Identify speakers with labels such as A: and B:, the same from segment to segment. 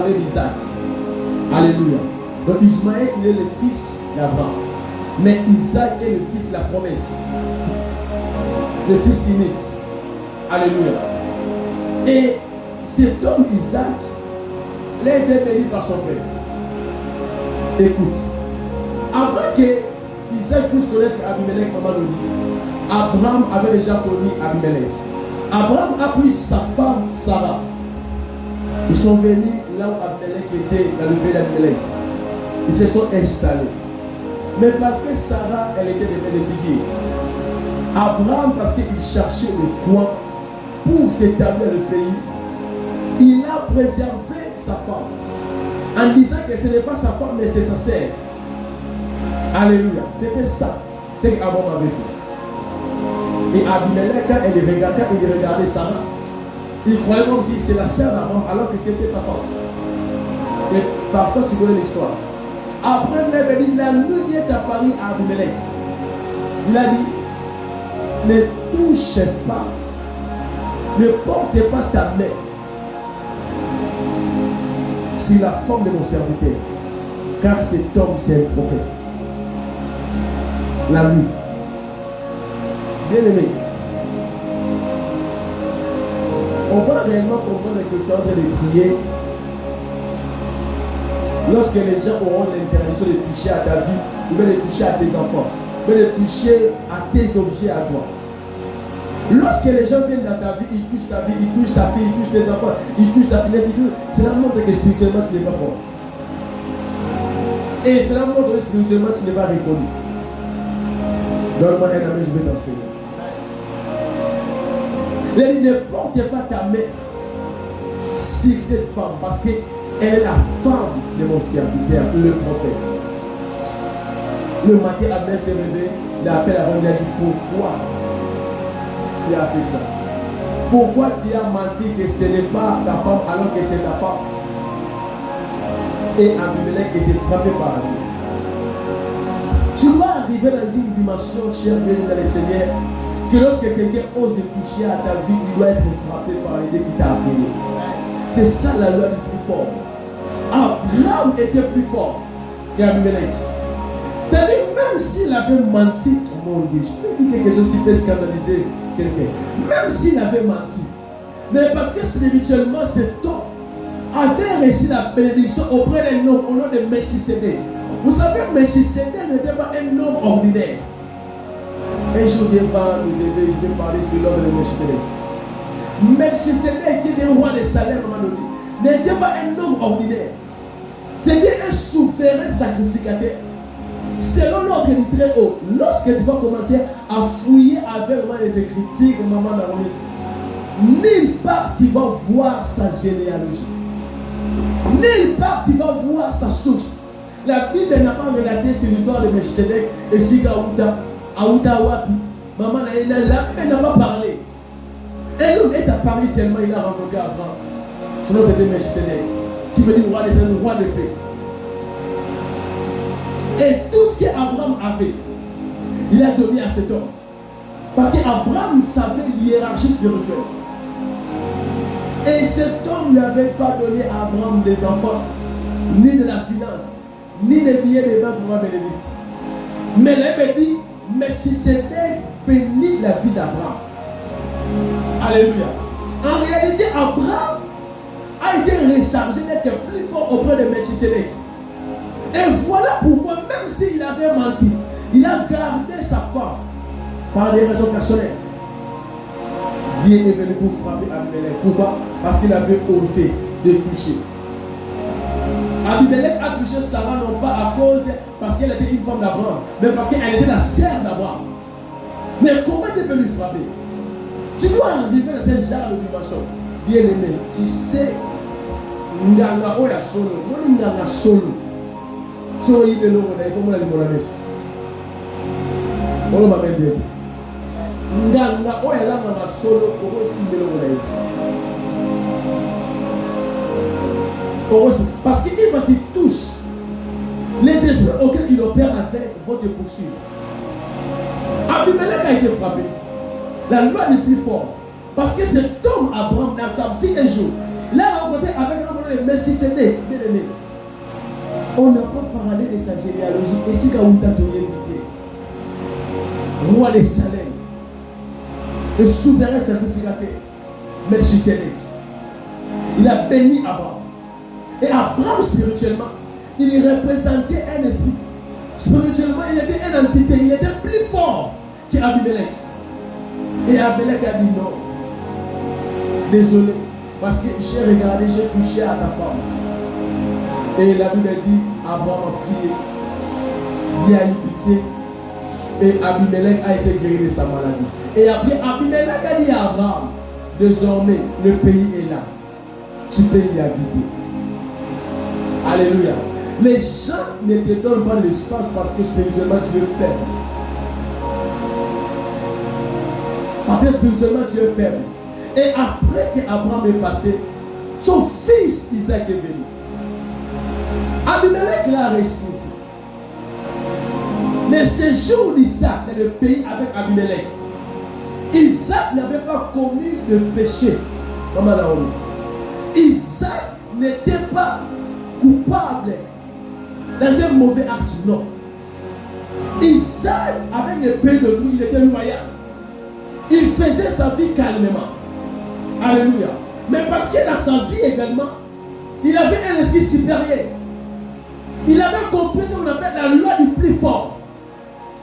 A: parler d'Isaac. Alléluia. Donc Ismaël, il est le fils d'Abraham. Mais Isaac est le fils de la promesse. Le fils unique. Alléluia. Et cet homme Isaac, il a été béni par son père. Écoute, avant que Isaac puisse connaître Abimelech, Abraham avait déjà connu Abimelech. Abraham a pris sa femme Sarah. Ils sont venus là où Abimelech était, dans le pays d'Abimelech. Ils se sont installés. Mais parce que Sarah, elle était de bénéficier. Abraham, parce qu'il cherchait le coin pour s'établir le pays, il a préservé sa femme. En disant que ce n'est pas sa femme, mais c'est sa sœur. Alléluia. C'était ça. C'est ce qu'Abraham avait fait. Et Abimelech, quand il regardait Sarah, il croyait comme si c'est la sœur d'Abraham, alors que c'était sa femme. Et parfois, tu connais l'histoire. Après, la nuit est apparue à Abimelech. Il a dit, ne touchez pas, ne portez pas ta main sur la forme de mon serviteur, car cet homme c'est un prophète. La nuit. Bien aimé, on va réellement comprendre que tu es en train de prier lorsque les gens auront l'interdiction de toucher à ta vie, ou bien de toucher à tes enfants, ou bien de toucher à tes objets à toi. Lorsque les gens viennent dans ta vie, ils touchent ta vie, ils touchent ta fille, ils touchent tes enfants, ils touchent ta finesse, c'est la montre que spirituellement tu n'es pas fort. Et c'est la montre que spirituellement tu n'es pas reconnu. Donne-moi un amen, je vais t'enseigner. Il dit, ne portez pas ta main sur cette femme, parce qu'elle est la femme de mon serviteur, le prophète. Le matin, Abel s'est levé, il a appelé avant, il a dit, pourquoi tu as fait ça? Pourquoi tu as menti que ce n'est pas ta femme alors que c'est ta femme? Et Abimelech était frappé par Dieu. Tu dois arriver dans une dimension, cher bien dans le Seigneur, que lorsque quelqu'un ose de toucher à ta vie, il doit être frappé par l'idée qui t'a appelé. C'est ça la loi du plus fort. Abraham était plus fort qu'Abimelech. C'est-à-dire, même s'il avait menti, oh mon Dieu, je peux dire quelque chose qui peut scandaliser quelqu'un. Même s'il avait menti, mais parce que spirituellement, cet homme avait reçu la bénédiction auprès d'un homme au nom de Melchisédek. Vous savez, Melchisédek n'était pas un homme ordinaire. Un jour, Dieu va nous aider, je vais parler sur l'ordre de Melchisédek. Melchisédek, qui est le roi de Salem, n'était pas un homme ordinaire. C'était un souverain sacrificateur. Selon l'ordre du très haut, lorsque tu vas commencer à fouiller avec les Écritures, maman Naomi, nulle part tu vas voir sa généalogie. Nulle part tu vas voir sa source. La Bible n'a pas regardé sur l'histoire de Melchisédek et Sika Aouta Wapi. Maman, la Bible n'a pas parlé. Un homme est apparu seulement, il a rencontré Abraham. Sinon c'était Melchisédek, qui veut dire roi de paix. Et tout ce qu'Abraham avait, il a donné à cet homme. Parce qu'Abraham savait l'hiérarchie spirituelle. Et cet homme n'avait pas donné à Abraham des enfants, ni de la finance, ni des billets de banque pour bénéfice. Mais il dit, Melchisédek bénit la vie d'Abraham. Alléluia. En réalité, Abraham a été rechargé d'être plus fort auprès de Melchisédek. Et voilà pourquoi, même s'il avait menti, il a gardé sa femme par des raisons personnelles. Dieu est venu pour frapper Abimelech. Pourquoi? Parce qu'il avait osé de toucher. Abimelech a touché Sarah non pas à cause parce qu'elle était une femme d'Abraham, mais parce qu'elle était la sœur d'Abraham. Mais comment tu peux lui frapper? Tu dois arriver dans ce genre de dimension. Bien aimé, tu sais, Nganga Oya Solo, non Nganga Solo. So il est là, il faut me la dire. On va mettre bien. Nganga Oya là, Nganga Solo, on va s'y mettre. Parce qu'il va te toucher. Les esprits auxquels il opère avec vont te poursuivre. Abimelech a été frappé. La loi n'est plus forte. Parce que cet homme, Abraham, dans sa vie un jour, il a rencontré avec un homme de Melchisédek, bien aimé. On n'a pas parlé de sa généalogie. Et si on t'a donné roi de Salem, le souverain sacrificateur, Melchisédek, il a béni Abraham. Et Abraham, spirituellement, il représentait un esprit. Spirituellement, il était une entité. Il était plus fort qu'Abimelech. Et Abimelech a dit non. Désolé. Parce que j'ai regardé, j'ai touché à ta femme. Et la Bible dit, Abraham a prié. Il a eu pitié. Et Abimelech a été guéri de sa maladie. Et après, Abimelech a dit à Abraham, désormais, le pays est là. Tu peux y habiter. Alléluia. Les gens ne te donnent pas l'espace parce que spirituellement tu es faible. Parce que spirituellement tu es faible. Et après qu'Abraham est passé, son fils Isaac est venu. Abimelech l'a reçu. Le séjour d'Isaac dans le pays avec Abimelech, Isaac n'avait pas commis de péché. Isaac n'était pas coupable dans un mauvais acte, non. Isaac, avec le pays de lui, il était loyal. Il faisait sa vie calmement. Alléluia. Mais parce que dans sa vie également, il avait un esprit supérieur. Il avait compris ce qu'on appelle la loi du plus fort.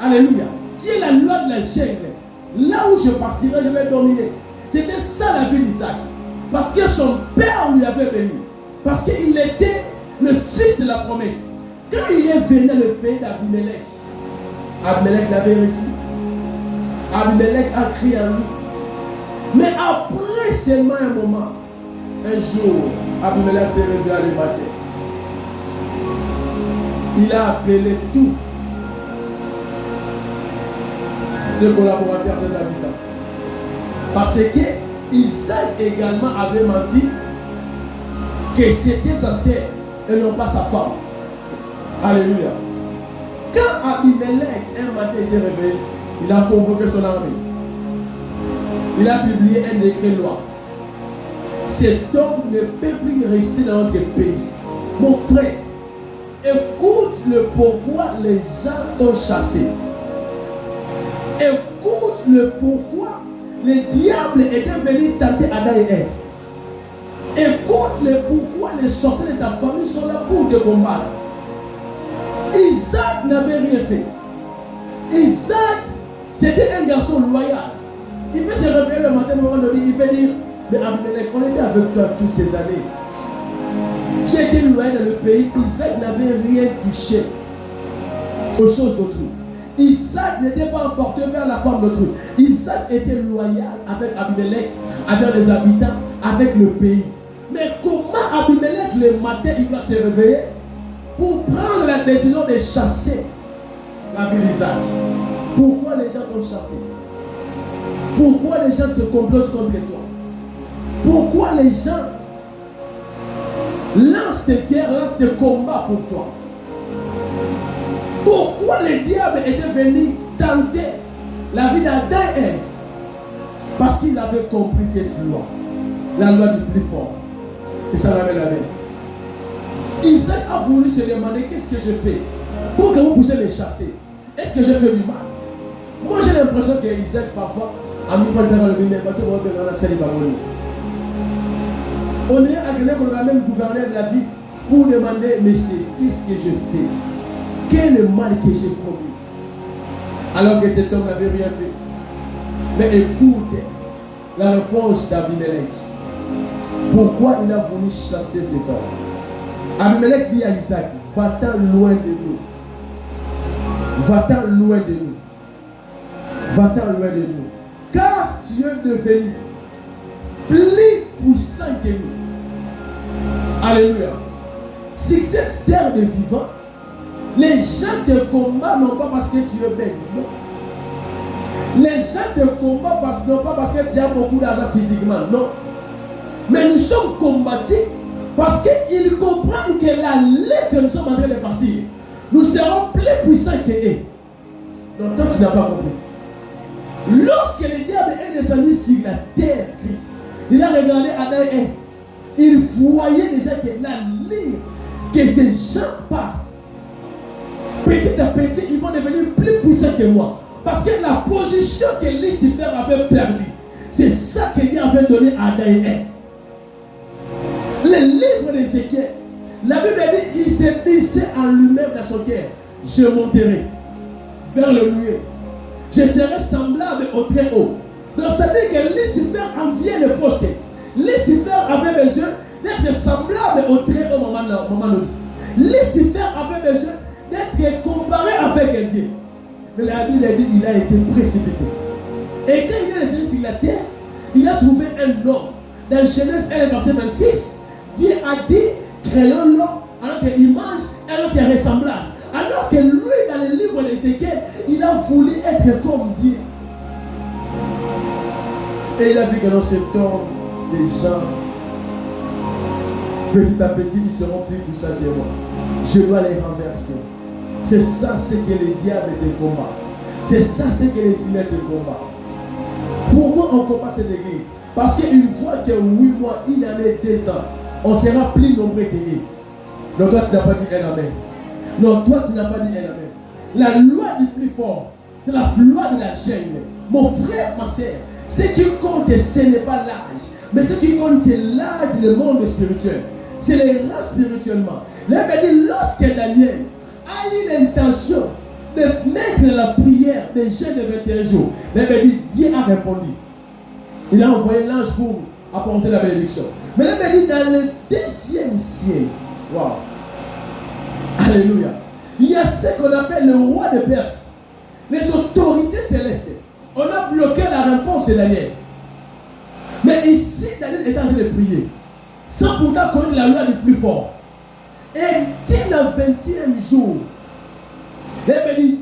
A: Alléluia. Qui est la loi de la jungle. Là où je partirai, je vais dominer. C'était ça la vie d'Isaac. Parce que son père lui avait béni. Parce qu'il était le fils de la promesse. Quand il est venu dans le pays d'Abimelech, Abimelech l'avait reçu. Abimelech a crié à lui. Mais après seulement un moment, un jour, Abimelech s'est réveillé à le matin. Il a appelé tout ses collaborateurs, ses habitants. Parce que Isaac également avait menti que c'était sa sœur et non pas sa femme. Alléluia. Quand Abimelech un matin s'est réveillé, il a convoqué son armée. Il a publié un décret loi. Cet homme ne peut plus rester dans notre pays. Mon frère, écoute le pourquoi les gens t'ont chassé. Écoute le pourquoi les diables étaient venus tenter Adam et Ève. Écoute le pourquoi les sorciers de ta famille sont là pour te combattre. Isaac n'avait rien fait. Isaac, c'était un garçon loyal. Il peut se réveiller le matin, moment donné, il peut dire, mais Abimelech, on était avec toi toutes ces années. J'ai été loin dans le pays. Isaac n'avait rien touché aux choses d'autrui. Isaac n'était pas emporté vers la femme d'autrui. Isaac était loyal avec Abimelech, avec les habitants, avec le pays. Mais comment Abimelech le matin il va se réveiller pour prendre la décision de chasser la vie d'Isaac? Pourquoi les gens t'ont chassé? Pourquoi les gens se complotent contre toi? Pourquoi les gens lancent des guerres, lancent des combats pour toi? Pourquoi les diables étaient venus tenter la vie d'Adam et Ève? Parce qu'ils avaient compris cette loi, la loi du plus fort. Et ça l'avait la main. Isaac a voulu se demander qu'est-ce que je fais pour que vous puissiez les chasser. Est-ce que je fais du mal? Moi j'ai l'impression que Isaac parfois a mis le bien, on est agréé pour la même gouverneur de la vie pour demander, messieurs, qu'est-ce que je fais? Quel est le mal que j'ai commis? Alors que cet homme n'avait rien fait. Mais écoute la réponse d'Abimelech. Pourquoi il a voulu chasser cet homme? Abimelech dit à Isaac, va-t'en loin de nous. Va-t'en loin de nous. Va-t'en loin de nous. Car tu es devenu plus puissant que nous. Alléluia. Si cette terre de vivant, les gens te combattent non pas parce que tu es belle. Non. Les gens te combattent non pas parce que tu as beaucoup d'argent physiquement. Non. Mais nous sommes combattus parce qu'ils comprennent que la lettre que nous sommes en train de partir, nous serons plus puissants qu'eux. Donc toi tu n'as pas compris. Lorsque le diable est descendu sur la terre, Christ, il a regardé Adam et Ève. il voyait déjà que la ligne, que ces gens partent. Petit à petit, ils vont devenir plus puissants que moi. Parce que la position que Lucifer avait perdue, c'est ça que Dieu avait donné à Adam et Ève. Le livre d'Ézéchiel, la Bible dit, il s'est pissé en lui-même dans son cœur. Je monterai vers le nuée. Je serai semblable au très haut. Donc ça veut dire que Lucifer enviait le poste. Lucifer avait besoin d'être semblable au très haut moment donné. Lucifer avait besoin d'être comparé avec Dieu. Mais la Bible dit qu'il a été précipité. Et quand il est descendu sur la terre, il a trouvé un homme. Dans Genèse 1, verset 26, Dieu a dit, créons l'homme à notre image et à notre ressemblance. Alors que lui, dans le livre d'Ézéchiel, il a voulu être comme Dieu. Et il a vu que dans cet homme, ces gens, petit à petit, ils seront plus puissants que moi. Je dois les renverser. C'est ça ce que les diables te combattent. C'est ça ce que les humains te combattent. Pourquoi on combat cette église? Parce qu'une fois que 8 mois, une année, 2 ans, on sera plus nombreux que lui. Donc toi, tu n'as pas dit un amen. Non, toi, tu n'as pas dit un amen. La loi du plus fort, c'est la loi de la chaîne. Mon frère, ma soeur, ce qui compte, ce n'est pas l'âge. Mais ce qui compte, c'est l'âge du monde spirituel. C'est les rangs spirituellement. Là, il dit, lorsque Daniel a eu l'intention de mettre la prière des jeunes de 21 jours, là, il dit, Dieu a répondu. Il a envoyé l'ange pour apporter la bénédiction. Mais là, il dit, dans le 2e siècle, wow, alléluia, il y a ce qu'on appelle le roi de Perse, les autorités célestes. On a bloqué la réponse de Daniel. Mais ici, Daniel est en train de prier, sans pourtant connaître la loi du plus fort. Et dès le 21e jour, Dieu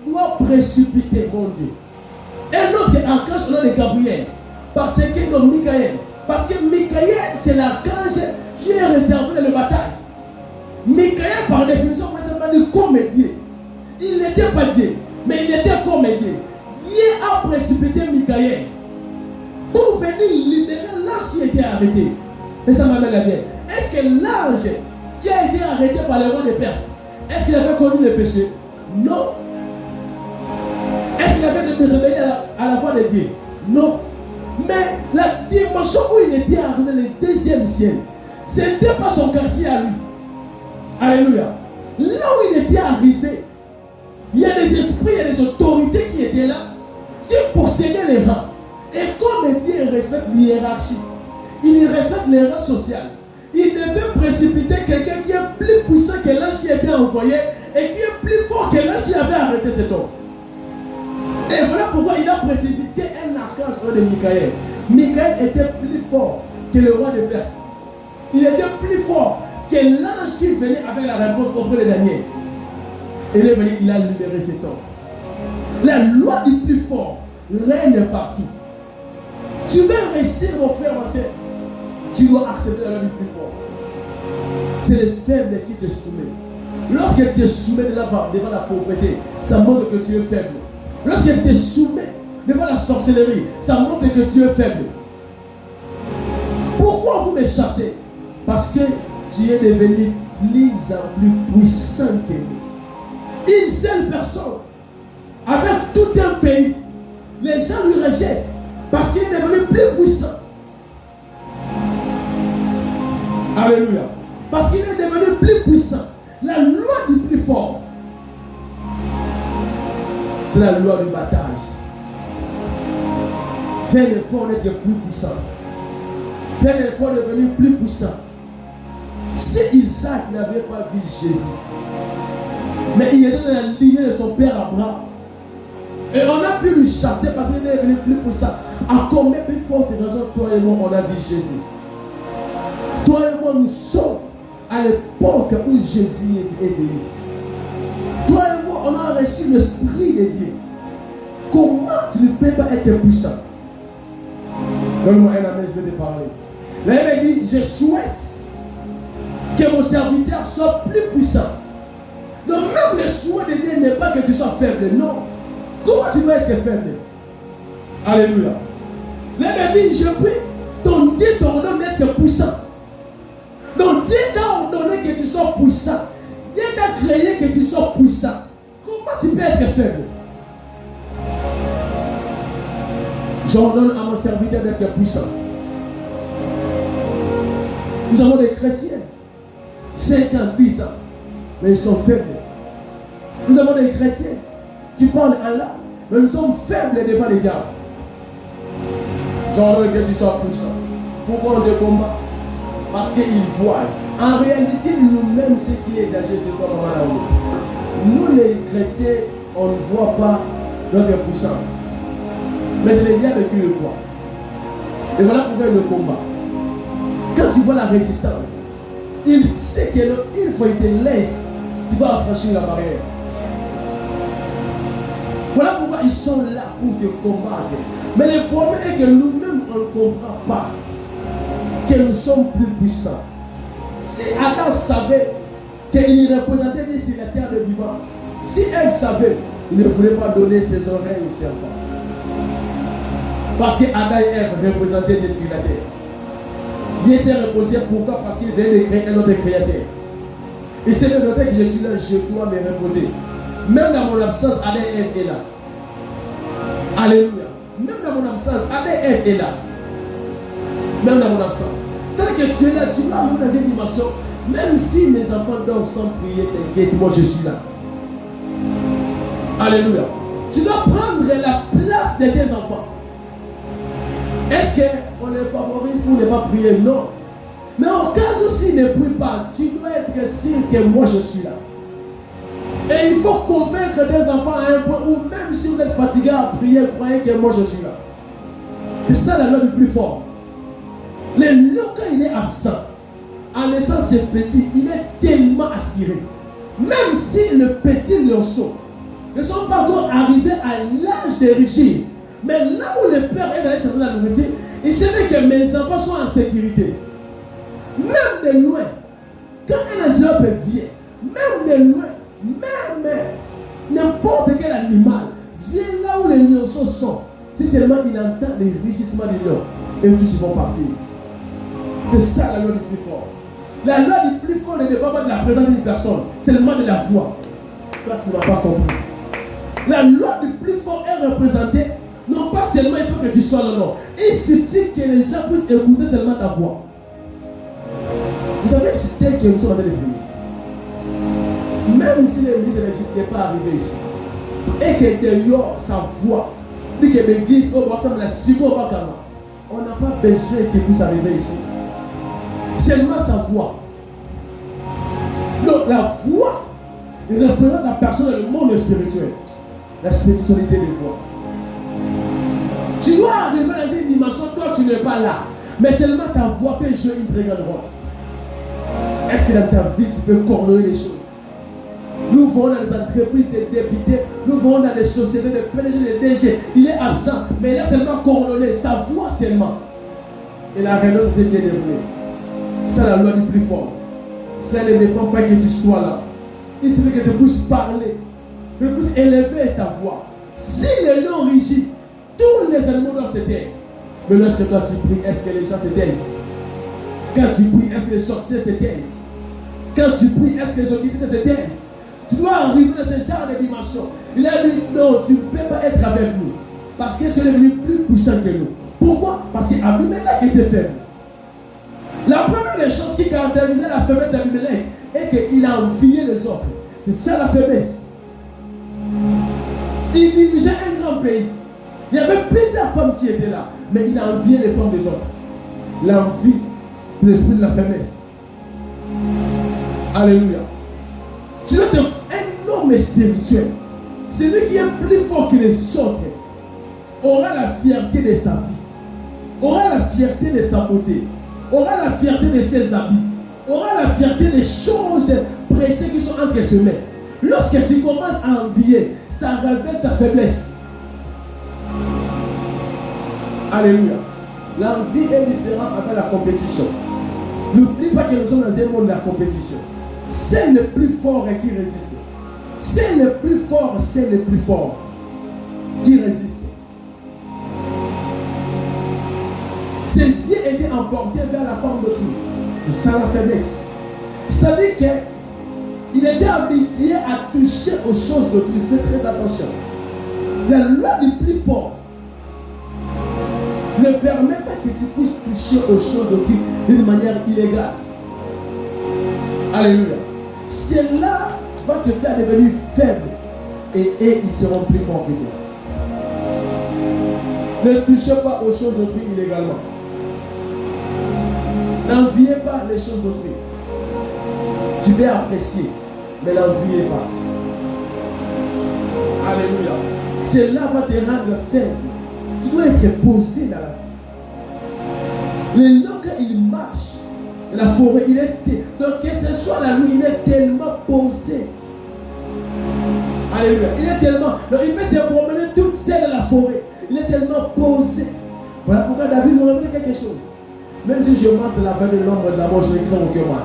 A: doit précipiter, mon Dieu. Un autre archange, on a de Gabriel. Parce que non, Michael. Parce que Michael, c'est l'archange qui est réservé dans la bataille. Michael, par définition, c'est comme Dieu. Il n'était pas Dieu, mais il était comme Dieu. Dieu a précipité Michael pour venir libérer l'ange qui était arrêté. Et ça m'amène à bien. Est-ce que l'ange qui a été arrêté par le roi de Perse, est-ce qu'il avait connu le péché? Non. Est-ce qu'il avait désobéi à la voix de Dieu? Non. Mais la dimension où il était arrivé, le 2e ciel, ce n'était pas son quartier à lui. Alléluia. Là où il était arrivé, il y a des esprits, il y a des autorités qui étaient là, qui possédaient les rangs. Et comme Dieu respecte l'hiérarchie, il respecte les rangs sociaux, il devait précipiter quelqu'un qui est plus puissant que l'ange qui était envoyé et qui est plus fort que l'ange qui avait arrêté cet homme. Et voilà pourquoi il a précipité un archange de Michael. Michael était plus fort que le roi de Perse. Il était plus fort que l'ange qui venait avec la réponse auprès de Daniel. Et il est venu, il a libéré cet homme. La loi du plus fort règne partout. Tu veux réussir, mon frère, ma soeur, tu dois accepter la loi du plus fort. C'est les faibles qui se soumettent. Lorsque tu te soumets devant la pauvreté, ça montre que tu es faible. Lorsque tu te soumets devant la sorcellerie, ça montre que tu es faible. Pourquoi vous me chassez? Parce que tu es devenu plus en plus puissant que lui. Une seule personne, avec tout un pays, les gens lui rejettent parce qu'il est devenu plus puissant. Alléluia. Parce qu'il est devenu plus puissant. La loi du plus fort, c'est la loi du battage. Fais l'effort d'être plus puissant. Fais l'effort de devenir plus puissant. Si Isaac n'avait pas vu Jésus, mais il était dans la lignée de son père Abraham, et on a pu lui chasser parce qu'il est devenu plus puissant. À combien plus forte raison, toi et moi, on a vu Jésus? Toi et moi, nous sommes à l'époque où Jésus est venu. Toi et moi, on a reçu l'Esprit de Dieu. Comment tu ne peux pas être puissant? Donne-moi un amen, je vais te parler. Là, il dit, je souhaite que mon serviteur soit plus puissant. Donc même le souhait de Dieu n'est pas que tu sois faible, non. Comment tu vas être faible? Alléluia. Là, il dit, je prie, ton Dieu t'ordonne d'être puissant. tu sois puissant, comment tu peux être faible? J'ordonne à mon serviteur d'être puissant. Nous avons des chrétiens, 50, 10 ans, mais ils sont faibles. Nous avons des chrétiens qui parlent en langue, mais nous sommes faibles devant les gars. J'ordonne que tu sois puissant. Pourquoi on te combat? Parce qu'ils voient. En réalité, nous-mêmes, ce qui est danger, c'est quoi, maman là-haut? Nous, les chrétiens, on ne voit pas notre puissance. Mais c'est les diables qui le voient. Et voilà pourquoi le combat. Quand tu vois la résistance, il sait qu'une fois qu'il te laisse, tu vas franchir la barrière. Voilà pourquoi ils sont là pour te combattre. Mais le problème est que nous-mêmes, on ne comprend pas que nous sommes plus puissants. Si Adam savait qu'il représentait des sur la terre de vivant, si Ève savait, il ne voulait pas donner ses oreilles au serpent. Parce que Adam et Ève représentaient des sur la terre. Dieu s'est reposé, pourquoi? Parce qu'il venait de créer un autre créateur. Il s'est noté que je suis là, je dois me reposer. Même dans mon absence, Adam et Ève est là. Alléluia. Même dans mon absence, Adam et Ève est là. Même dans mon absence. Tant que tu es là, tu vas dans une dimension. Même si mes enfants dorment sans prier, t'inquiète, moi je suis là. Alléluia. Tu dois prendre la place de tes enfants. Est-ce qu'on les favorise pour ne pas prier? Non. Mais au cas où s'ils ne prient pas, tu dois être sûr que moi je suis là. Et il faut convaincre tes enfants à un point où même si vous êtes fatigué à prier, croyez que moi je suis là. C'est ça la loi du plus fort. Le lion, quand il est absent, en laissant ses petits, il est tellement assuré. Même si le petit lionceau ne sont pas encore arrivés à l'âge de régir, mais là où le père est allé chercher la nourriture, il savait que mes enfants sont en sécurité. Même de loin, quand un antilope vient, même de loin, même n'importe quel animal vient là où les lionceaux sont. Si seulement il entend les rugissements des lions, et tous vont partir. C'est ça la loi du plus fort. La loi du plus fort ne dépend pas de la présence d'une personne, c'est seulement de la voix. Toi, tu n'as pas compris. La loi du plus fort est représentée, non pas seulement il faut que tu sois là, non. Il suffit que les gens puissent écouter seulement ta voix. Vous savez, c'est tel que nous sommes en train de prier. Même si l'église de l'Église n'est pas arrivée ici, et que dehors, sa voix, dit que l'église, on n'a pas besoin qu'il puisse arriver ici. Seulement sa voix. Donc la voix représente la personne dans le monde spirituel. La spiritualité des voix. Tu dois arriver dans une dimension, toi tu n'es pas là. Mais seulement ta voix peut jouer une très grande rôle. Est-ce que dans ta vie tu peux coordonner les choses? Nous vont dans les entreprises de députés, nous vont dans les sociétés de PDG, de DG. Il est absent, mais il a seulement coordonné sa voix seulement. Et la réunion s'est bien déroulée. C'est la loi du plus fort. Ça ne dépend pas que tu sois là. Il suffit que tu puisses parler, que tu puisses élever ta voix. Si le lion rugit, tous les animaux doivent se taire. Mais lorsque toi tu pries, est-ce que les gens se taisent? Quand tu pries, est-ce que les sorciers se taisent? Quand tu pries, est-ce que les occultistes se taisent? Tu dois arriver dans ce genre de dimension. Il a dit non, tu ne peux pas être avec nous. Parce que tu es devenu plus puissant que nous. Pourquoi? Parce qu'Abimelech était faible. La première des choses qui caractérisait la faiblesse d'Abimelech est qu'il a envié les autres. C'est ça la faiblesse. Il dirigeait un grand pays. Il y avait plusieurs femmes qui étaient là, mais il a envié les femmes des autres. L'envie, c'est l'esprit de la faiblesse. Alléluia. Tu dois être un homme spirituel. Celui qui est plus fort que les autres aura la fierté de sa vie, aura la fierté de sa beauté, aura la fierté de ses habits, aura la fierté des choses pressées qui sont entre ses mains. Lorsque tu commences à envier, ça révèle ta faiblesse. Alléluia. L'envie est différente avec la compétition. N'oublie pas que nous sommes dans un monde de la compétition. C'est le plus fort qui résiste. C'est le plus fort qui résiste. Ses yeux étaient emportés vers la forme d'autrui. Sans la faiblesse. C'est-à-dire Il était habitué à toucher aux choses d'autrui. Fais très attention. La loi du plus fort ne permet pas que tu puisses toucher aux choses d'autrui d'une manière illégale. Alléluia. Cela va te faire devenir faible et ils seront plus forts que toi. Ne touchez pas aux choses d'autrui illégalement. N'enviez pas les choses d'autrui. Tu peux apprécier, mais n'enviez pas. Alléluia. Cela va te rendre faible. Tu dois être posé dans la vie. Le lion, quand il marche dans la forêt, il est donc que ce soit la nuit, il est tellement posé. Alléluia. Il est tellement. Donc il peut se promener toute seule dans la forêt. Il est tellement posé. Voilà pourquoi David nous rappelle quelque chose. Même si je marche de la veille de l'ombre de la mort, je ne crains aucun mal.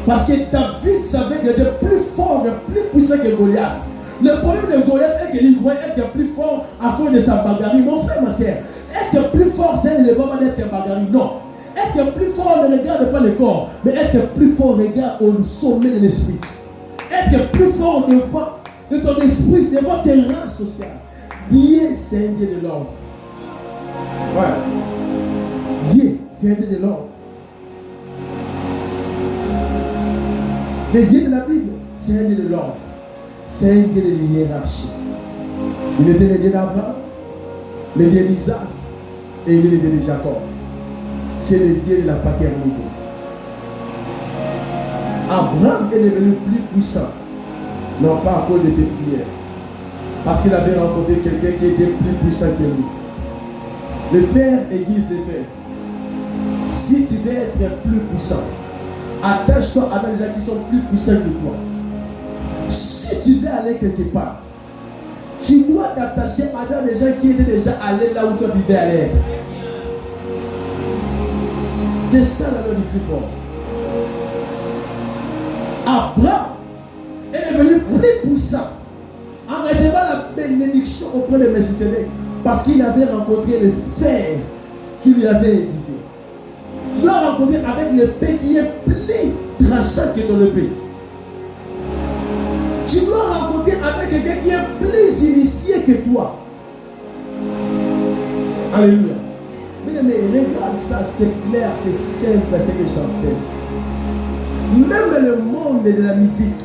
A: Parce que David savait qu'il était plus fort, plus puissant que Goliath. Le problème de Goliath est qu'il voulait être plus fort à cause de sa bagarre. Mon frère, ma soeur, être plus fort, c'est ne pas d'être bagarre. Non. Être plus fort ne regarde pas le corps, mais être plus fort regarde au sommet de l'esprit. Être plus fort de ton esprit, devant tes rangs sociaux. Dieu, c'est un Dieu de l'ordre. Ouais. Dieu, c'est un Dieu de l'ordre. Le Dieu de la Bible, c'est un Dieu de l'ordre. C'est un Dieu de hiérarchie. Il était le Dieu d'Abraham, le Dieu d'Isaac et il est le Dieu de Jacob. C'est le Dieu de la paternité. Abraham est devenu plus puissant, non pas à cause de ses prières, parce qu'il avait rencontré quelqu'un qui était plus puissant que lui. Le fer aiguise le fer. Si tu veux être plus puissant, attache-toi avec les gens qui sont plus puissants que toi. Si tu veux aller quelque part, tu dois t'attacher avec les gens qui étaient déjà allés là où toi tu veux aller. C'est ça la loi du plus fort. Abraham est devenu plus puissant en recevant la bénédiction auprès de Melchisedec parce qu'il avait rencontré le fer qui lui avait aiguisé. Tu dois rencontrer avec l'épée qui est plus tranchant que ton épée. Tu dois rencontrer avec quelqu'un qui est plus initié que toi. Alléluia. Mais regarde ça, c'est clair, c'est simple, c'est ce que je t'enseigne. Même dans le monde de la musique,